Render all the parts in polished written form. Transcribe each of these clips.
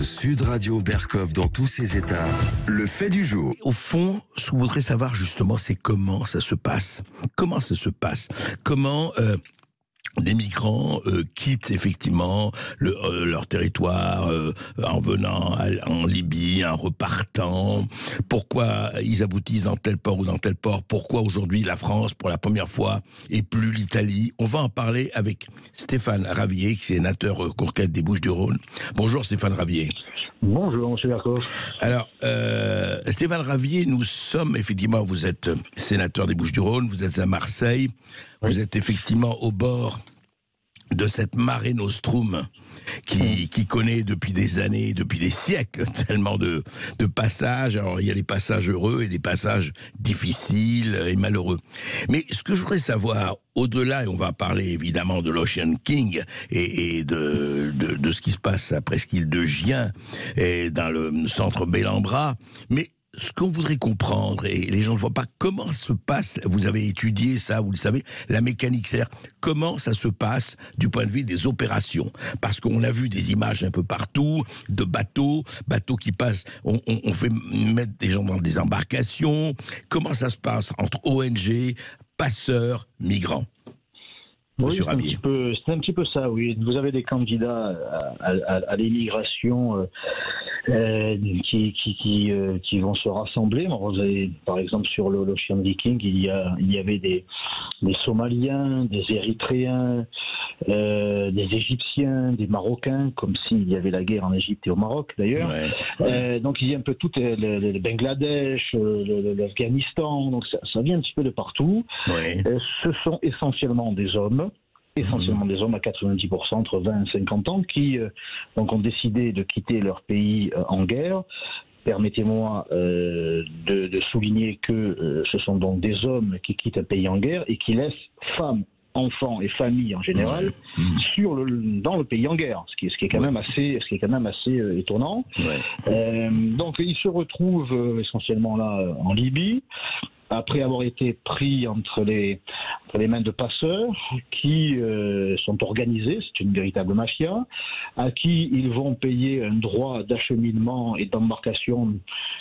Sud Radio Berkov dans tous ses états. Le fait du jour. Au fond, ce que je voudrais savoir justement, c'est comment ça se passe. Comment ça se passe? Comment des migrants quittent effectivement leur territoire en venant en Libye, en repartant. Pourquoi ils aboutissent dans tel port ou dans tel port? Pourquoi aujourd'hui la France, pour la première fois, et plus l'Italie? On va en parler avec Stéphane Ravier, qui est sénateur conquête des Bouches-du-Rhône. Bonjour Stéphane Ravier. Bonjour, M. Berkov. Alors, Stéphane Ravier, nous sommes effectivement, vous êtes sénateur des Bouches-du-Rhône, vous êtes à Marseille, oui. Vous êtes effectivement au bord de cette Mare Nostrum qui connaît depuis des années, depuis des siècles, tellement de passages. Alors, il y a des passages heureux et des passages difficiles et malheureux. Mais ce que je voudrais savoir, au-delà, et on va parler évidemment de l'Ocean King et de ce qui se passe à Presqu'île de Gien et dans le centre Bellambra, mais ce qu'on voudrait comprendre, et les gens ne voient pas, comment se passe, vous avez étudié ça, vous le savez, la mécanique, c'est-à-dire comment ça se passe du point de vue des opérations. Parce qu'on a vu des images un peu partout, de bateaux qui passent, on fait mettre des gens dans des embarcations. Comment ça se passe entre ONG, passeurs, migrants? Oui, c'est un petit peu ça, oui. Vous avez des candidats à l'émigration qui vont se rassembler. Vous avez, par exemple, sur l'Ocean Viking, il y avait des Somaliens, des Érythréens, des Égyptiens, des Marocains, comme s'il y avait la guerre en Égypte et au Maroc, d'ailleurs. Ouais. Donc, il y a un peu tout, le Bangladesh, l'Afghanistan, donc ça vient un petit peu de partout. Ouais. Ce sont essentiellement des hommes. Des hommes à 90%, entre 20 et 50 ans, qui donc ont décidé de quitter leur pays en guerre. Permettez-moi de souligner que ce sont donc des hommes qui quittent un pays en guerre et qui laissent femmes, enfants et familles en général dans le pays en guerre, ce qui est quand même assez étonnant. Ouais. Donc ils se retrouvent essentiellement là en Libye, après avoir été pris entre les mains de passeurs qui sont organisés, c'est une véritable mafia, à qui ils vont payer un droit d'acheminement et d'embarcation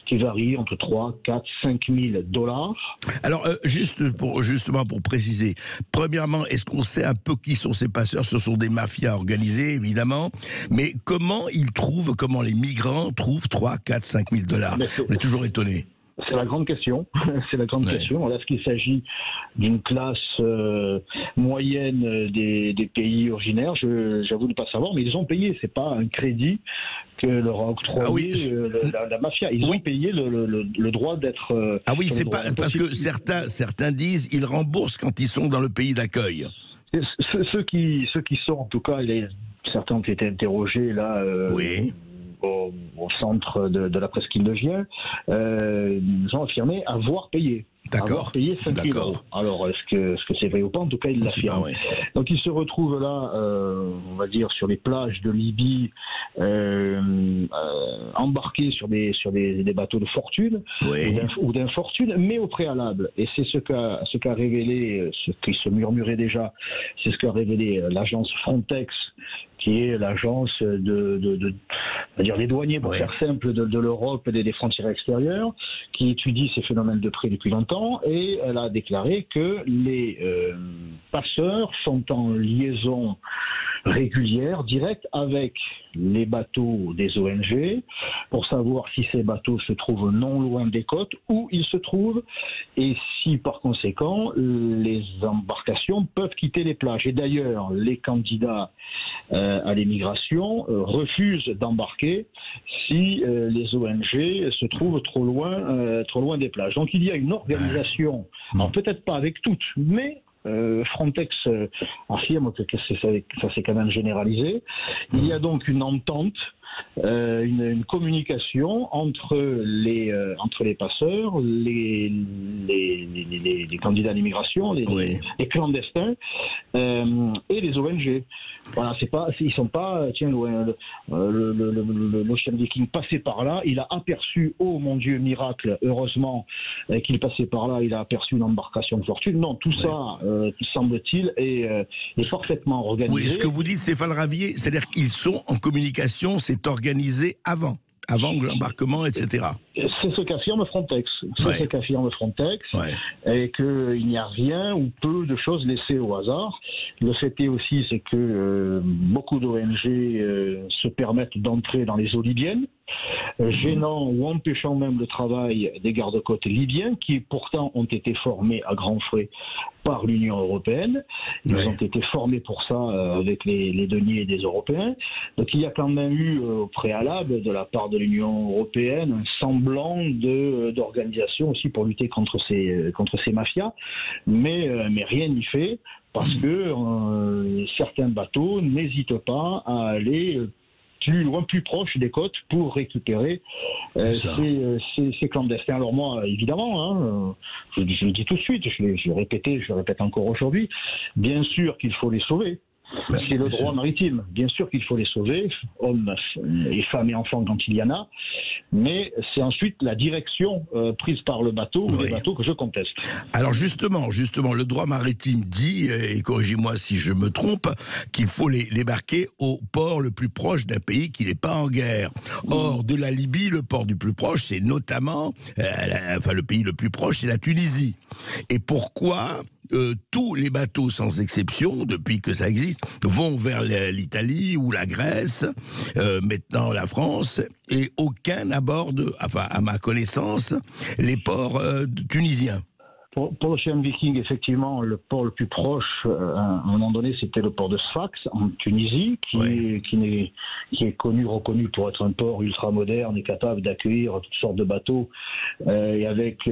qui varie entre 3, 4, 5 000 $. Alors, justement pour préciser, premièrement, est-ce qu'on sait un peu qui sont ces passeurs? Ce sont des mafias organisées, évidemment, mais comment les migrants trouvent 3, 4, 5 000 $? On est toujours étonnés. C'est la grande question. C'est la grande question. Est-ce qu'il s'agit d'une classe moyenne des pays originaires? J'avoue ne pas savoir, mais ils ont payé. C'est pas un crédit que leur a octroyé la mafia. Ils ont payé le droit d'être. Ah oui, c'est pas parce que certains disent ils remboursent quand ils sont dans le pays d'accueil. Ceux qui sont, en tout cas, certains ont été interrogés là. Oui. Au centre de la Presqu'île de Gien, ils ont affirmé avoir payé. D'accord. Avoir payé 5 000 €. Alors, est-ce que c'est vrai ou pas? En tout cas, ils l'affirment. Ouais. Donc, ils se retrouvent là, on va dire, sur les plages de Libye, embarqués sur des bateaux de fortune ou d'infortune, mais au préalable. Et c'est ce qu'a révélé, ce qui se murmurait déjà, c'est ce qu'a révélé l'agence Frontex, qui est l'agence des douaniers, pour faire simple, de l'Europe et des frontières extérieures, qui étudie ces phénomènes de près depuis longtemps, et elle a déclaré que les passeurs sont en liaison régulière, directe, avec les bateaux des ONG, pour savoir si ces bateaux se trouvent non loin des côtes, où ils se trouvent, et si par conséquent les embarcations peuvent quitter les plages. Et d'ailleurs, les candidats à l'émigration refusent d'embarquer si les ONG se trouvent trop loin des plages. Donc il y a une organisation, alors peut-être pas avec toutes, mais Frontex affirme que ça s'est quand même généralisé. Il y a donc une entente, une communication entre les passeurs, les candidats à l'immigration, les clandestins et les ONG. Voilà, ils sont pas, l'Ocean Viking passait par là, il a aperçu, oh mon Dieu, miracle, heureusement qu'il passait par là, il a aperçu une embarcation de fortune. Non, tout ça, semble-t-il, est parfaitement organisé. Oui, ce que vous dites, Stéphane Ravier, c'est-à-dire qu'ils sont en communication, c'est organisé avant l'embarquement, etc. C'est ce qu'affirme Frontex. C'est ce qu'affirme Frontex. Et qu'il n'y a rien ou peu de choses laissées au hasard. Le fait est aussi, c'est que beaucoup d'ONG se permettent d'entrer dans les eaux libyennes, gênant ou empêchant même le travail des gardes-côtes libyens, qui pourtant ont été formés à grands frais par l'Union européenne. Ils ont été formés pour ça avec les deniers des Européens. Donc il y a quand même eu au préalable de la part de l'Union européenne un semblant d'organisation aussi pour lutter contre ces mafias, mais rien n'y fait parce que certains bateaux n'hésitent pas à aller plus loin, plus proche des côtes pour récupérer ces clandestins. Alors moi, évidemment, je le dis tout de suite, je le répète encore aujourd'hui, bien sûr qu'il faut les sauver. C'est le droit maritime. Bien sûr qu'il faut les sauver, hommes et femmes et enfants quand il y en a, mais c'est ensuite la direction prise par le bateau ou les bateaux que je conteste. Alors justement, le droit maritime dit, et corrigez-moi si je me trompe, qu'il faut les débarquer au port le plus proche d'un pays qui n'est pas en guerre. Or, de la Libye, le port du plus proche, c'est notamment, le pays le plus proche, c'est la Tunisie. Et pourquoi tous les bateaux, sans exception, depuis que ça existe, vont vers l'Italie ou la Grèce, maintenant la France, et aucun n'aborde, à ma connaissance, les ports tunisiens. Pour l'Ocean Viking, effectivement, le port le plus proche, à un moment donné, c'était le port de Sfax, en Tunisie, qui est connu, reconnu pour être un port ultra-moderne et capable d'accueillir toutes sortes de bateaux, et avec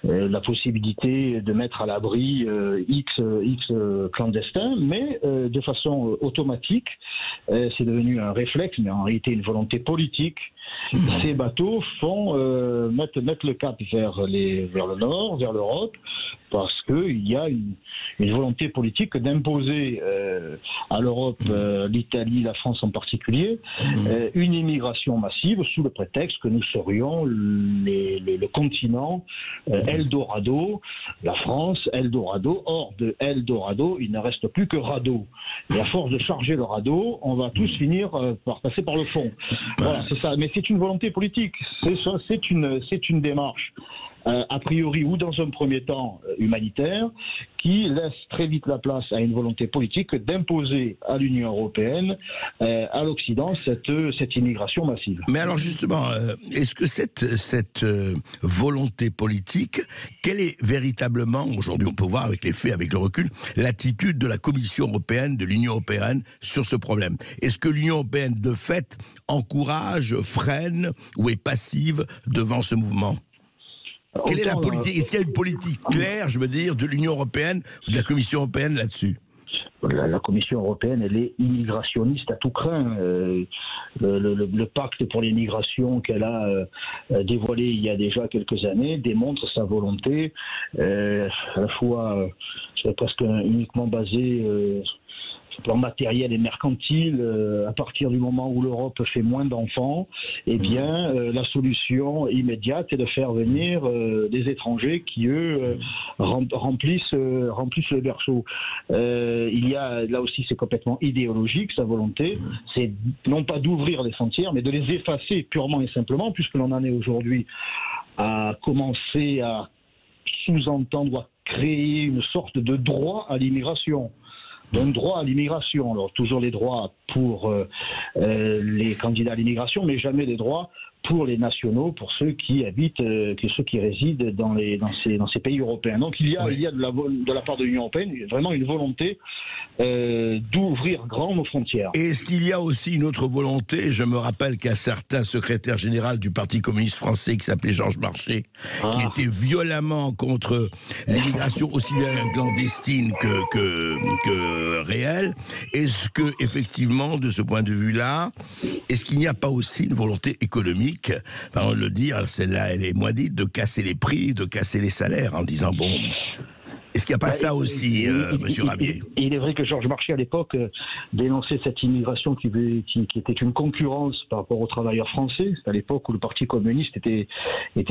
la possibilité de mettre à l'abri X clandestins, mais de façon automatique, c'est devenu un réflexe, mais en réalité une volonté politique. Ces bateaux mettent le cap vers le nord, vers l'Europe, parce qu'il y a une volonté politique d'imposer à l'Europe, l'Italie, la France en particulier, une immigration massive sous le prétexte que nous serions le continent Eldorado, la France Eldorado. Or, de Eldorado, il ne reste plus que radeau. Et à force de charger le radeau, on va tous finir par passer par le fond. Voilà, c'est ça. Mais c'est une volonté politique. C'est une démarche. A priori ou dans un premier temps humanitaire, qui laisse très vite la place à une volonté politique d'imposer à l'Union européenne, à l'Occident, cette immigration massive. Mais alors justement, est-ce que cette volonté politique, quelle est véritablement, aujourd'hui on peut voir avec les faits, avec le recul, l'attitude de la Commission européenne, de l'Union européenne sur ce problème? Est-ce que l'Union européenne, de fait, encourage, freine ou est passive devant ce mouvement? Quelle est la politique? Est-ce qu'il y a une politique claire, je veux dire, de l'Union européenne ou de la Commission européenne là-dessus? La Commission européenne, elle est immigrationniste à tout crin. Le pacte pour l'immigration qu'elle a dévoilé il y a déjà quelques années démontre sa volonté, à la fois presque uniquement basée plan matériel et mercantile, à partir du moment où l'Europe fait moins d'enfants, eh bien, la solution immédiate est de faire venir des étrangers qui, eux, remplissent le berceau. Il y a, là aussi, c'est complètement idéologique, sa volonté, c'est non pas d'ouvrir les frontières, mais de les effacer purement et simplement, puisque l'on en est aujourd'hui à commencer à sous-entendre, à créer une sorte de droit à l'immigration. D'un droit à l'immigration. Alors, toujours les droits pour les candidats à l'immigration, mais jamais les droits pour les nationaux, pour ceux qui habitent, ceux qui résident dans ces pays européens. Donc il y a de la part de l'Union européenne vraiment une volonté d'ouvrir grand nos frontières. Et est-ce qu'il y a aussi une autre volonté? Je me rappelle qu'un certain secrétaire général du Parti communiste français qui s'appelait Georges Marchais, qui était violemment contre l'immigration aussi bien clandestine que réelle. Est-ce que effectivement, de ce point de vue-là, est-ce qu'il n'y a pas aussi une volonté économique, on le dire, celle-là elle est moins dite, de casser les prix, de casser les salaires, en disant bon, Est-ce qu'il n'y a pas ça aussi, monsieur Ravier? Il est vrai que Georges Marchais, à l'époque, dénonçait cette immigration qui était une concurrence par rapport aux travailleurs français. C'est à l'époque où le Parti communiste était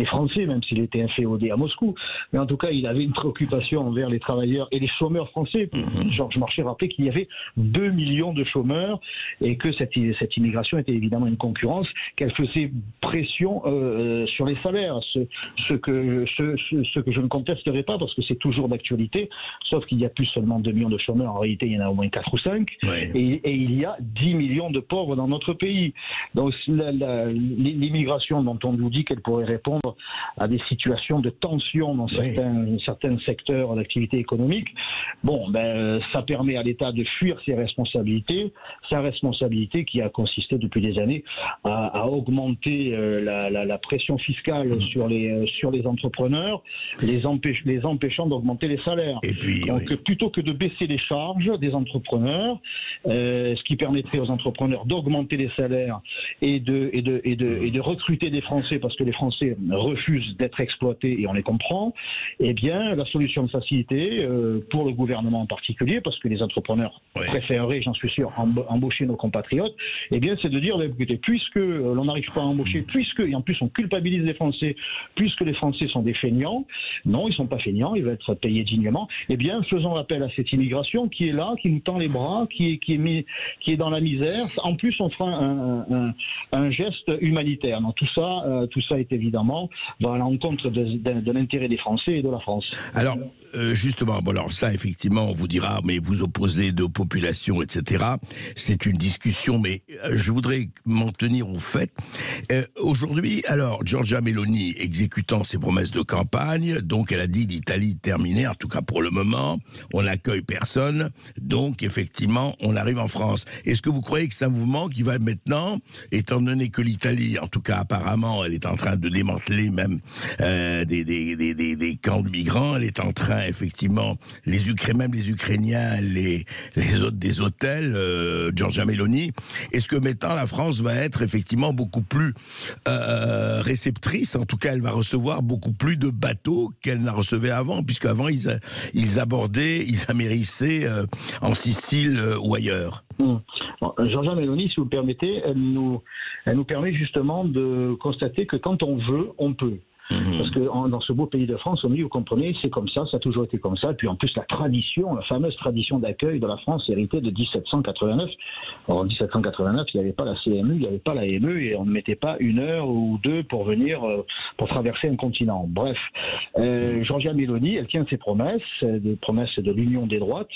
français, même s'il était inféodé à Moscou. Mais en tout cas, il avait une préoccupation envers les travailleurs et les chômeurs français. Georges Marchais rappelait qu'il y avait 2 millions de chômeurs et que cette immigration était évidemment une concurrence, qu'elle faisait pression sur les salaires. Ce que je ne contesterai pas parce que c'est toujours d'actualité, sauf qu'il n'y a plus seulement 2 millions de chômeurs, en réalité il y en a au moins 4 ou 5, et il y a 10 millions de pauvres dans notre pays. Donc l'immigration dont on nous dit qu'elle pourrait répondre à des situations de tension dans certains secteurs d'activité économique, ça permet à l'État de fuir ses responsabilités, sa responsabilité qui a consisté depuis des années à augmenter la pression fiscale sur les entrepreneurs, les empêchant d'augmenter les salaires. Et puis, donc, plutôt que de baisser les charges des entrepreneurs, ce qui permettrait aux entrepreneurs d'augmenter les salaires et de recruter des Français, parce que les Français refusent d'être exploités et on les comprend, eh bien, la solution de facilité pour le gouvernement en particulier, parce que les entrepreneurs préféreraient, j'en suis sûr, embaucher nos compatriotes, eh bien, c'est de dire, écoutez, puisque l'on n'arrive pas à embaucher, et en plus on culpabilise les Français, puisque les Français sont des feignants, non, ils ne sont pas feignants, ils veulent être payés dignement, eh bien, faisons appel à cette immigration qui est là, qui nous tend les bras, qui est dans la misère. En plus, on fera un geste humanitaire. Donc, tout ça est évidemment à l'encontre de l'intérêt des Français et de la France. Alors, justement, alors ça, effectivement, on vous dira, mais vous opposez deux populations, etc. C'est une discussion, mais je voudrais m'en tenir au fait. Aujourd'hui, alors, Giorgia Meloni exécutant ses promesses de campagne, donc elle a dit l'Italie terminée, en tout cas pour le moment, on n'accueille personne, donc effectivement, on arrive en France. Est-ce que vous croyez que c'est un mouvement qui va maintenant, étant donné que l'Italie, en tout cas apparemment, elle est en train de démanteler même des camps de migrants, elle est en train, effectivement, même les Ukrainiens, les autres des hôtels, Giorgia Meloni, est-ce que maintenant la France va être effectivement beaucoup plus réceptrice, en tout cas elle va recevoir beaucoup plus de bateaux qu'elle n'a recevait avant, puisque avant ils abordaient, ils amérissaient en Sicile ou ailleurs. Giorgia Meloni, si vous le permettez, elle nous permet justement de constater que quand on veut, on peut. Parce que dans ce beau pays de France, on dit, vous comprenez, c'est comme ça a toujours été comme ça. Et puis en plus, la fameuse tradition d'accueil de la France héritée de 1789. Alors, en 1789, il n'y avait pas la CMU, il n'y avait pas la ME, et on ne mettait pas 1 heure ou 2 pour venir, pour traverser un continent. Bref, Giorgia Meloni, elle tient ses promesses, des promesses de l'union des droites,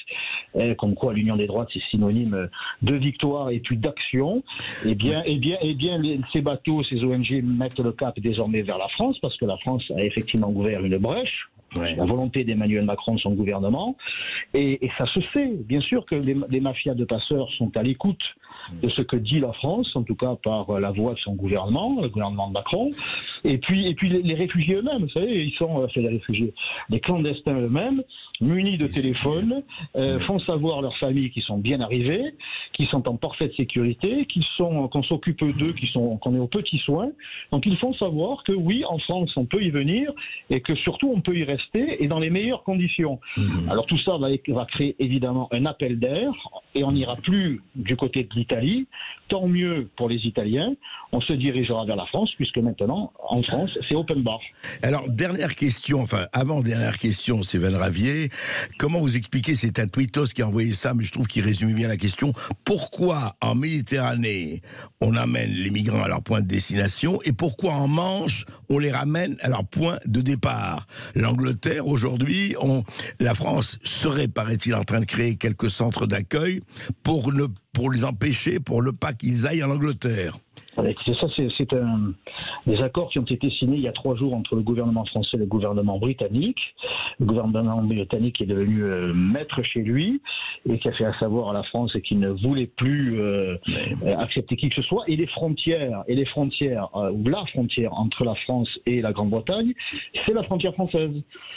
comme quoi l'union des droites, c'est synonyme de victoire et puis d'action. Eh bien, ces bateaux, ces ONG mettent le cap désormais vers la France, parce que la France a effectivement ouvert une brèche, la volonté d'Emmanuel Macron, son gouvernement, et ça se sait. Bien sûr que les mafias de passeurs sont à l'écoute de ce que dit la France, en tout cas par la voix de son gouvernement, le gouvernement de Macron, et puis les réfugiés eux-mêmes, vous savez, ils sont les réfugiés, les clandestins eux-mêmes, munis de téléphones, font savoir leurs familles qu'ils sont bien arrivés, qu'ils sont en parfaite sécurité, qu'on s'occupe d'eux, qu'on est aux petits soins. Donc ils font savoir que oui, en France, on peut y venir et que surtout on peut y rester et dans les meilleures conditions. Alors tout ça va créer évidemment un appel d'air et on n'ira plus du côté de l'Italie. Tant mieux pour les Italiens. On se dirigera vers la France puisque maintenant, en France, c'est open bar. Alors, avant-dernière question, Stéphane Ravier, comment vous expliquez, c'est un tweetos qui a envoyé ça, mais je trouve qu'il résume bien la question, pourquoi en Méditerranée, on amène les migrants à leur point de destination et pourquoi en Manche, on les ramène à leur point de départ? L'Angleterre, aujourd'hui, la France serait, paraît-il, en train de créer quelques centres d'accueil pour les empêcher, pour ne pas qu'ils aillent en Angleterre. C'est des accords qui ont été signés il y a 3 jours entre le gouvernement français et le gouvernement britannique. Le gouvernement britannique est devenu maître chez lui et qui a fait à savoir à la France qu'il ne voulait plus accepter qui que ce soit. Et les frontières, ou la frontière entre la France et la Grande-Bretagne, c'est la frontière française.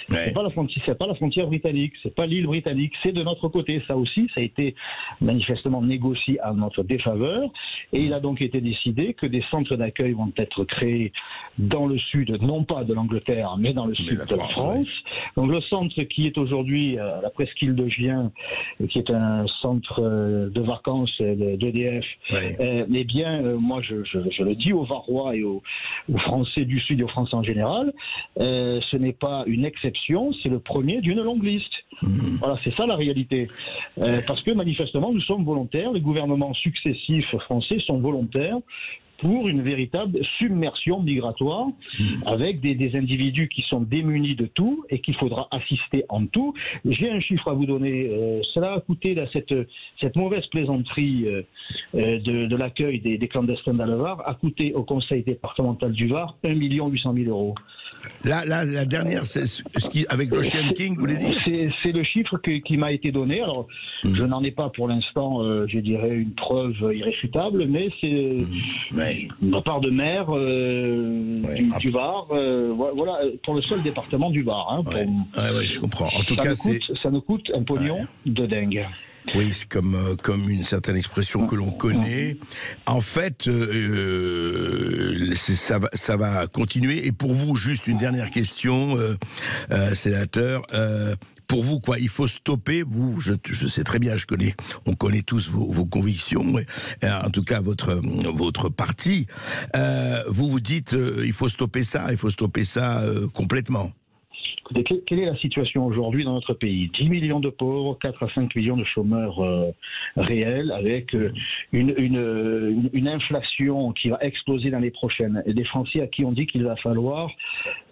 C'est pas la frontière britannique, c'est pas l'île britannique, c'est de notre côté. Ça aussi, ça a été manifestement négocié à notre défaveur et il a donc été décidé rappeler que des centres d'accueil vont être créés dans le sud, non pas de l'Angleterre, mais dans le sud de la France. Oui. Donc le centre qui est aujourd'hui à la presqu'île de Gien, qui est un centre de vacances d'EDF, oui. Eh bien, moi je le dis aux Varois et aux Français du Sud et aux Français en général, ce n'est pas une exception, c'est le premier d'une longue liste. Voilà, c'est ça la réalité. Parce que manifestement, nous sommes volontaires, les gouvernements successifs français sont volontaires pour une véritable submersion migratoire avec des individus qui sont démunis de tout et qu'il faudra assister en tout. J'ai un chiffre à vous donner. Cela a coûté cette mauvaise plaisanterie de l'accueil des clandestins dans le Var a coûté au Conseil départemental du Var 1 800 000 euros. La dernière, c'est ce qui, avec l'Ocean King, vous voulez dire? C'est le chiffre qui m'a été donné. Alors, je n'en ai pas pour l'instant, je dirais, une preuve irréfutable, mais c'est de la part de maire du Var, voilà, pour le seul département du Var. Hein, oui, je comprends. En tout cas, ça nous coûte un pognon de dingue. Oui, c'est comme une certaine expression que l'on connaît. En fait, ça va continuer. Et pour vous, juste une dernière question, sénateur. Pour vous, quoi, il faut stopper. Vous, je sais très bien, on connaît tous vos convictions, en tout cas votre parti. Vous dites, il faut stopper ça complètement. Quelle est la situation aujourd'hui dans notre pays? 10 millions de pauvres, 4 à 5 millions de chômeurs réels, avec une inflation qui va exploser l'année prochaine. Et des Français à qui on dit qu'il va falloir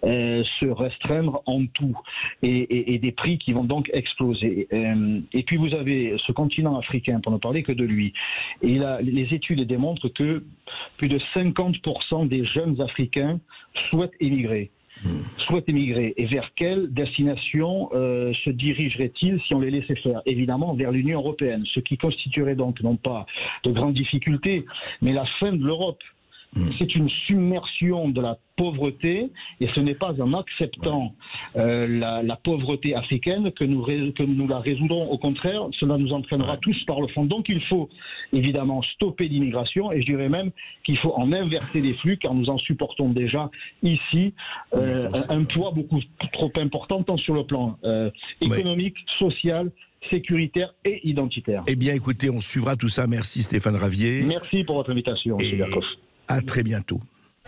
se restreindre en tout. Et des prix qui vont donc exploser. Et puis vous avez ce continent africain, pour ne parler que de lui. Et les études démontrent que plus de 50% des jeunes Africains souhaitent émigrer. Et vers quelle destination se dirigeraient-ils si on les laissait faire? Évidemment vers l'Union européenne, ce qui constituerait donc non pas de grandes difficultés, mais la fin de l'Europe. C'est une submersion de la pauvreté, et ce n'est pas en acceptant la pauvreté africaine que nous la résoudrons. Au contraire, cela nous entraînera tous par le fond. Donc il faut évidemment stopper l'immigration, et je dirais même qu'il faut en inverser les flux, car nous en supportons déjà ici un poids beaucoup trop important, tant sur le plan économique, social, sécuritaire et identitaire. Eh bien écoutez, on suivra tout ça. Merci Stéphane Ravier. Merci pour votre invitation, M. Berkoff. À très bientôt.